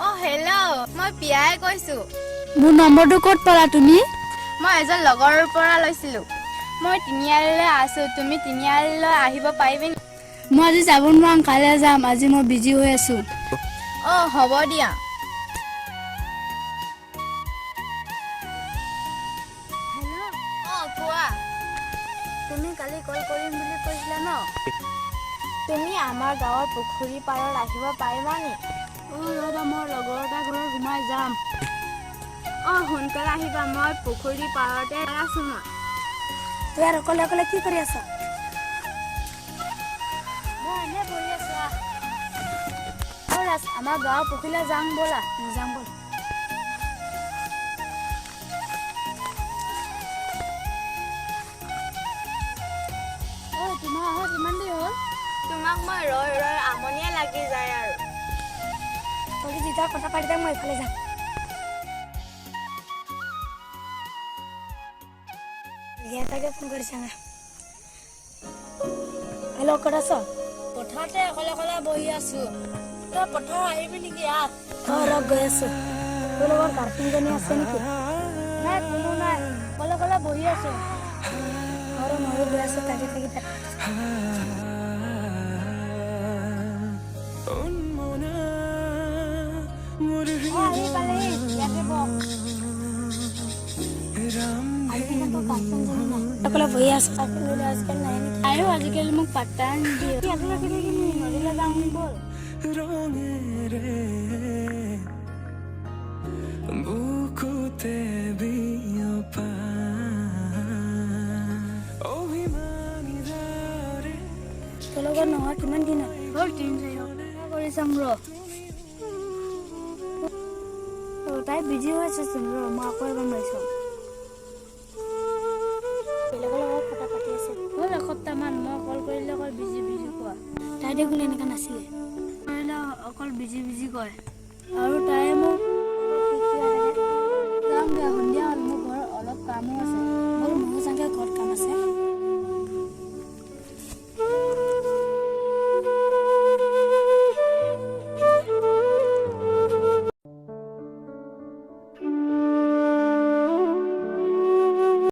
Hello' মই পিয়াই কৈছো। মোৰ নম্বৰটো ক'ত পালা তুমি? মই এজন লগৰৰ পৰা লৈছিলো। মই তিনিআলিলৈ আছো, তুমি তিনিআলিলৈ আহিব পাৰিবি নেকি? মই আজি যাব নোৱাৰিম, কাইলৈ যাম। আজি মই বিজি হৈ আছো। হ'ব দিয়া। হেল্ল'। কোৱা। তুমি কালি কল কৰিম বুলি কৈছিলা ন? তুমি আমাৰ গাঁৱৰ পুখুৰী পাৰত আহিব পাৰিবা নি? দাদা মই লগৰ এটা ঘৰত সোমাই যাম। সোনকালে আহিবা, মই পুখুৰী পাৰতে আছো মই। তই ইয়াত অকলে অকলে কি কৰি আছা? মই এনে বহি আছো। আমাৰ গাঁৱৰ পুখুৰীলৈ যাম ব'লা। যাম ব'ল। তোমাৰ অহা কিমান দেৰি হ'ল? তোমাক মই ৰৈ ৰৈ আমনিয়ে লাগি যায় আৰু। তই যেতিয়া কথা পাতি থাক, মই এইফালে যাম। তাকে ফোন কৰিছা না? হেল্ল', ক'ত আছ? পথাৰতে অকলে অকলে বহি আছো। তই পথাৰ আহিবি নেকি? গৈ আছো। তোৰ লগত গাৰ্লফ্ৰেণ্ডজনী আছে নেকি? নাই, কোনো নাই, অকলে অকলে বহি আছো। ময়ো গৈ আছো, তাতে থাকি তাত। আহি পালেহি, ইয়াতে বহ। অকলে বহি আছো, আজিকালি নাই নেকি? আজিকালি মোক পাত্তাই নিদিয়ে। ইয়াতে ৰখি থাকিবি, নদীলৈ যাওঁ ব'ল। বুকুতে বিয়পা তোৰ লগত নোহোৱা কিমান দিন হ'ল? 3-4 কৰি চাম ৰ। তাই বিজি হৈ আছে চোন, মই আকৌ এবাৰ মাৰি চাওঁ। বেলেগৰ লগত কথা পাতি আছে। হ'ল এসপ্তাহমান, মই কল কৰিলে অকল বিজি বিজি কোৱা। তাই দেখোন এনেকা নাছিলে। কৰিলে অকল বিজি বিজি কয়। আৰু তাই মোক যাম দিয়া।